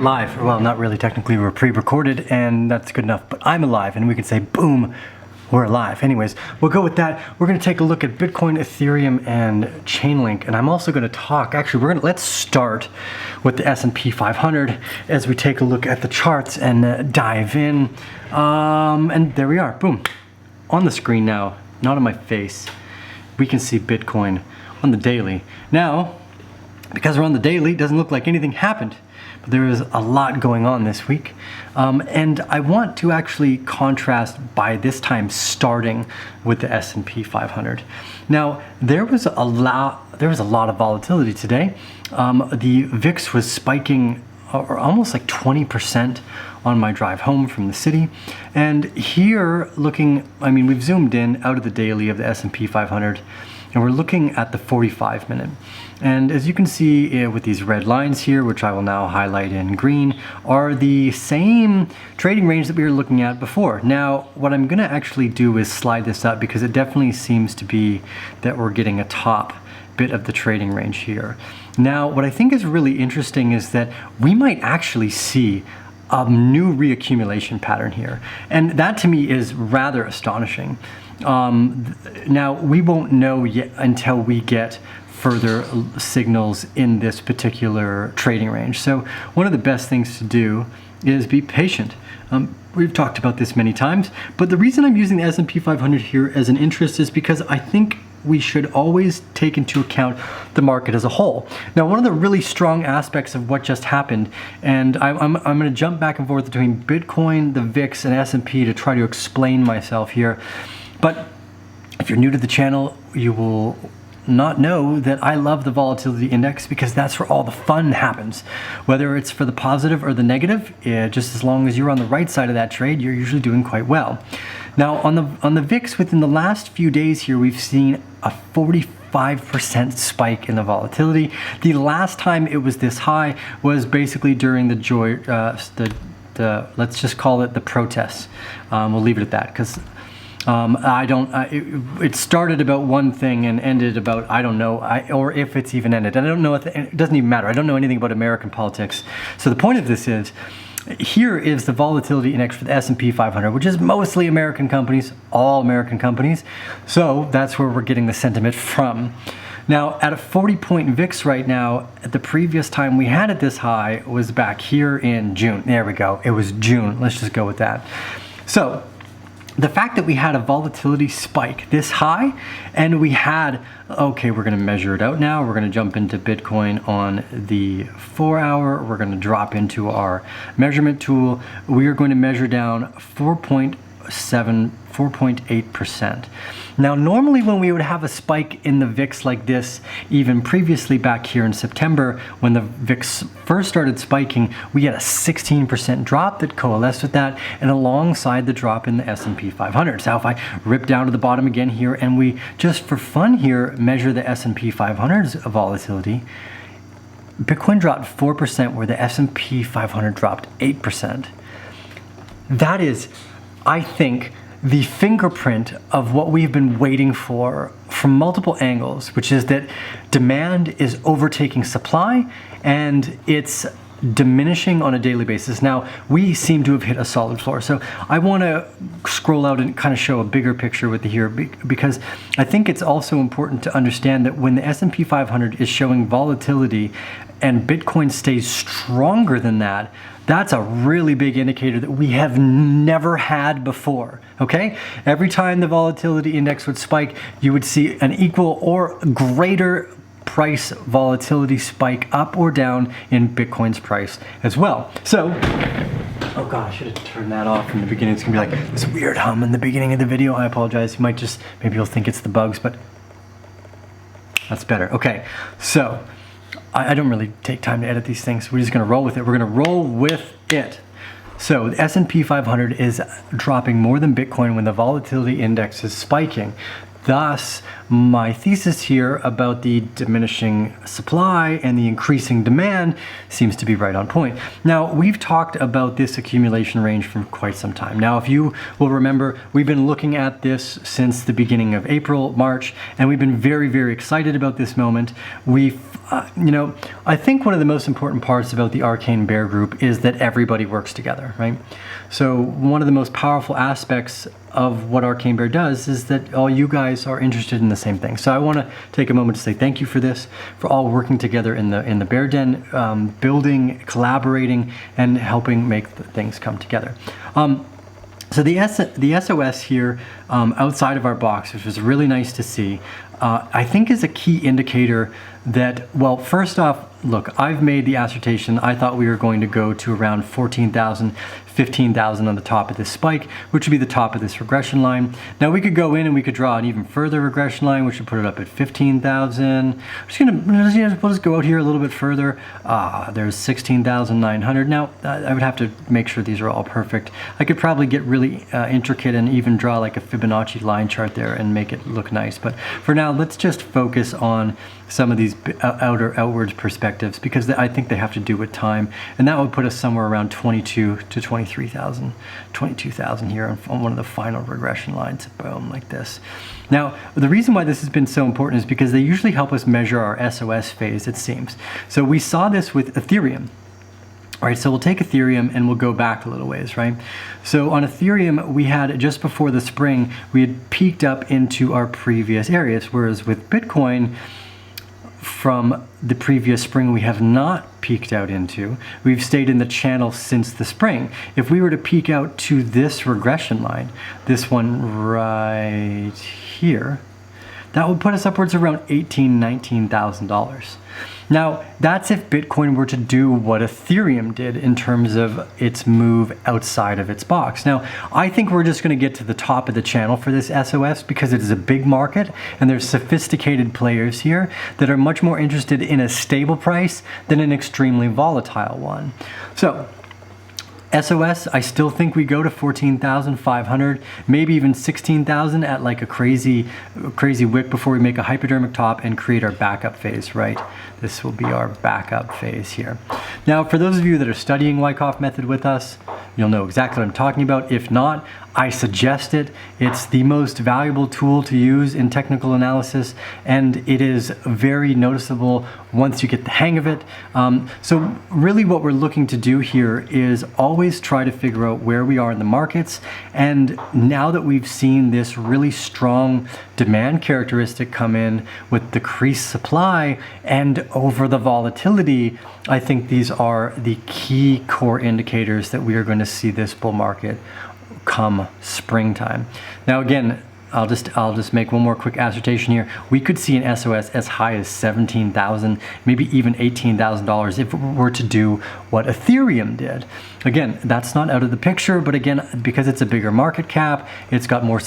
live. Well, not really, technically we're pre-recorded and that's good enough, but I'm alive and we can say, boom, we're alive. Anyways, we'll go with that. We're gonna take a look at Bitcoin, Ethereum, and Chainlink, and I'm also gonna talk, actually, let's start with the S&P 500 as we take a look at the charts and dive in. And there we are, boom. On the screen now, not on my face, we can see Bitcoin on the daily. Now, because we're on the daily, it doesn't look like anything happened. But there is a lot going on this week. And I want to actually contrast by this time starting with the S&P 500. Now, there was a lot of volatility today. The VIX was spiking almost like 20% on my drive home from the city. And here looking, I mean, we've zoomed in out of the daily of the S&P 500 and we're looking at the 45 minute. And as you can see with these red lines here, which I will now highlight in green, are the same trading range that we were looking at before. Now, what I'm gonna actually do is slide this up because it definitely seems to be that we're getting a top bit of the trading range here. Now, what I think is really interesting is that we might actually see a new reaccumulation pattern here. And that to me is rather astonishing. Now, we won't know yet until we get further signals in this particular trading range. So one of the best things to do is be patient. We've talked about this many times, but the reason I'm using the S&P 500 here as an interest is because I think we should always take into account the market as a whole. Now, one of the really strong aspects of what just happened, and I'm going to jump back and forth between Bitcoin, the VIX, and S&P to try to explain myself here. But if you're new to the channel, you will not know that I love the volatility index because that's where all the fun happens. Whether it's for the positive or the negative, just as long as you're on the right side of that trade, you're usually doing quite well. Now, on the VIX, within the last few days here, we've seen a 45% spike in the volatility. The last time it was this high was basically during let's just call it the protests. We'll leave it at that because it started about one thing and ended about, I don't know, or if it's even ended. I don't know, it doesn't even matter. I don't know anything about American politics. So the point of this is, here is the volatility index for the S&P 500, which is mostly American companies, all American companies. So that's where we're getting the sentiment from. Now, at a 40-point VIX right now, at the previous time we had it this high was back here in June. There we go. It was June. Let's just go with that. So the fact that we had a volatility spike this high and we had, okay, we're gonna measure it out now. We're gonna jump into Bitcoin on the 4 hour. We're gonna drop into our measurement tool. We are going to measure down 4.8%. Now, normally when we would have a spike in the VIX like this, even previously back here in September, when the VIX first started spiking, we had a 16% drop that coalesced with that, and alongside the drop in the S&P 500. So if I rip down to the bottom again here, and we just for fun here measure the S&P 500's volatility, Bitcoin dropped 4%, where the S&P 500 dropped 8%. That is, I think, the fingerprint of what we've been waiting for from multiple angles, which is that demand is overtaking supply and it's diminishing on a daily basis. Now, we seem to have hit a solid floor. So I want to scroll out and kind of show a bigger picture with here, because I think it's also important to understand that when the S&P 500 is showing volatility and Bitcoin stays stronger than that, that's a really big indicator that we have never had before, okay? Every time the volatility index would spike, you would see an equal or greater price volatility spike up or down in Bitcoin's price as well. So, oh God, I should have turned that off in the beginning. It's gonna be like this weird hum in the beginning of the video. I apologize. You might just, maybe you'll think it's the bugs, but that's better. Okay, so I don't really take time to edit these things. We're just gonna roll with it. We're gonna roll with it. So the S&P 500 is dropping more than Bitcoin when the volatility index is spiking. thus, my thesis here about the diminishing supply and the increasing demand seems to be right on point. Now, we've talked about this accumulation range for quite some time. Now, if you will remember, we've been looking at this since the beginning of April, March, and we've been very, very excited about this moment. I think one of the most important parts about the Arcane Bear Group is that everybody works together, right? So one of the most powerful aspects of what Arcane Bear does is that all you guys are interested in the same thing. So I want to take a moment to say thank you for this, for all working together in the Bear Den, building, collaborating, and helping make things come together. So the SOS here outside of our box, which was really nice to see, I think is a key indicator that, well, first off, look, I've made the assertion. I thought we were going to go to around 14,000, 15,000 on the top of this spike, which would be the top of this regression line. Now we could go in and we could draw an even further regression line, which would put it up at 15,000. We'll just go out here a little bit further. There's 16,900. Now I would have to make sure these are all perfect. I could probably get really intricate and even draw like a Fibonacci line chart there and make it look nice. But for now, let's just focus on some of these outwards perspectives, because I think they have to do with time, and that would put us somewhere around 22 to 23,000, 22,000 here on one of the final regression lines, boom, like this. Now, the reason why this has been so important is because they usually help us measure our SOS phase, it seems. So we saw this with Ethereum. All right, so we'll take Ethereum and we'll go back a little ways, right? So on Ethereum, we had, just before the spring, we had peaked up into our previous areas, whereas with Bitcoin, from the previous spring, we have not peaked out into. We've stayed in the channel since the spring. If we were to peak out to this regression line, this one right here, that would put us upwards around $18,000, $19,000. Now, that's if Bitcoin were to do what Ethereum did in terms of its move outside of its box. Now, I think we're just going to get to the top of the channel for this SOS because it is a big market and there's sophisticated players here that are much more interested in a stable price than an extremely volatile one. So, SOS, I still think we go to 14,500, maybe even 16,000 at like a crazy wick before we make a hypodermic top and create our backup phase, right? This will be our backup phase here. Now, for those of you that are studying Wyckoff method with us, you'll know exactly what I'm talking about. If not, I suggest it. It's the most valuable tool to use in technical analysis, and it is very noticeable once you get the hang of it. So really what we're looking to do here is always try to figure out where we are in the markets, and now that we've seen this really strong demand characteristic come in with decreased supply and over the volatility, I think these are the key core indicators that we are going to see this bull market come springtime. Now again, I'll just make one more quick assertion here. We could see an SOS as high as $17,000, maybe even $18,000 if it were to do what Ethereum did. Again, that's not out of the picture, but again, because it's a bigger market cap, it's got more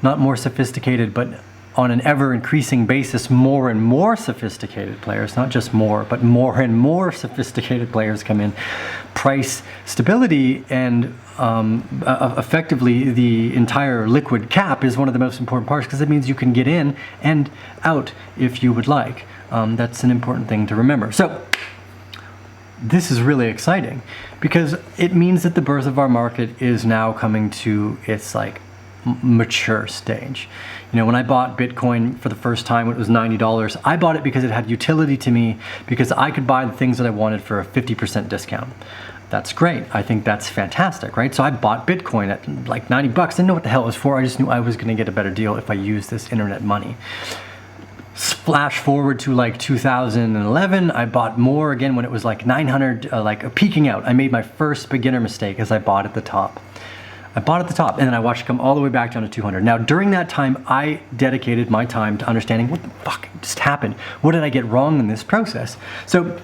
not more sophisticated, but on an ever-increasing basis, more and more sophisticated players, not just more, but more and more sophisticated players come in. Price stability and effectively the entire liquid cap is one of the most important parts because it means you can get in and out if you would like. That's an important thing to remember. So this is really exciting because it means that the birth of our market is now coming to its like mature stage. You know, when I bought Bitcoin for the first time, it was $90. I bought it because it had utility to me, because I could buy the things that I wanted for a 50% discount. That's great. I think that's fantastic, right? So I bought Bitcoin at like 90 bucks. I didn't know what the hell it was for. I just knew I was going to get a better deal if I used this internet money. Flash forward to like 2011, I bought more again when it was like 900, like peaking out. I made my first beginner mistake as I bought at the top. I bought at the top and then I watched it come all the way back down to 200. Now during that time, I dedicated my time to understanding what the fuck just happened. What did I get wrong in this process? So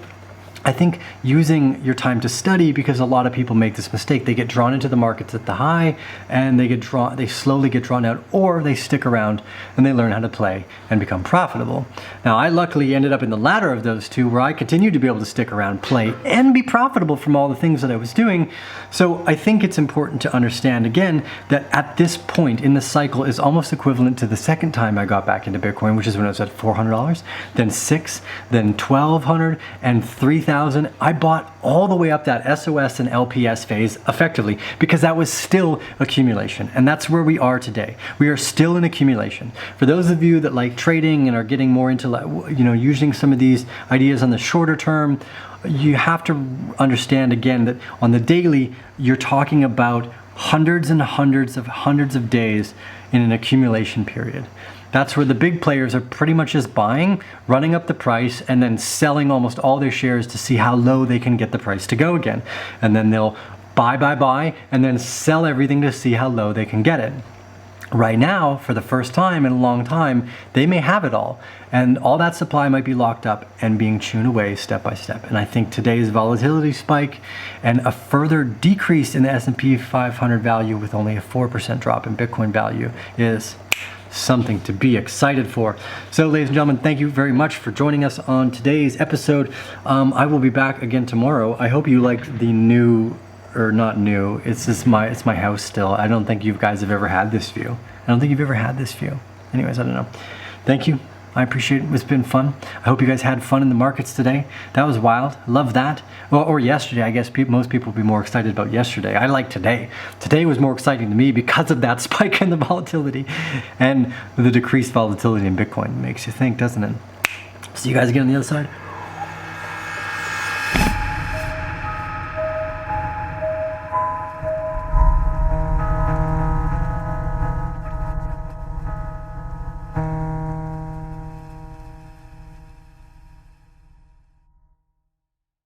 I think using your time to study, because a lot of people make this mistake. They get drawn into the markets at the high and they slowly get drawn out, or they stick around and they learn how to play and become profitable. Now, I luckily ended up in the latter of those two, where I continued to be able to stick around, play, and be profitable from all the things that I was doing. So I think it's important to understand, again, that at this point in the cycle is almost equivalent to the second time I got back into Bitcoin, which is when I was at $400, then $600, then $1,200, and $3,000. I bought all the way up that SOS and LPS phase effectively, because that was still accumulation. And that's where we are today. We are still in accumulation. For those of you that like trading and are getting more into, using some of these ideas on the shorter term, you have to understand again that on the daily, you're talking about hundreds and hundreds of days in an accumulation period. That's where the big players are pretty much just buying, running up the price, and then selling almost all their shares to see how low they can get the price to go again. And then they'll buy, and then sell everything to see how low they can get it. Right now, for the first time in a long time, they may have it all. And all that supply might be locked up and being chewed away step by step. And I think today's volatility spike and a further decrease in the S&P 500 value with only a 4% drop in Bitcoin value is something to be excited for. So, ladies and gentlemen, thank you very much for joining us on today's episode. I will be back again tomorrow. I hope you liked the new, or not new, it's my house still. I don't think you guys have ever had this view. Anyways, I don't know. Thank you. I appreciate it. It's been fun. I hope you guys had fun in the markets today. That was wild. Love that. Or yesterday. I guess most people will be more excited about yesterday. I like today. Today was more exciting to me because of that spike in the volatility and the decreased volatility in Bitcoin. It makes you think, doesn't it? See you guys again on the other side.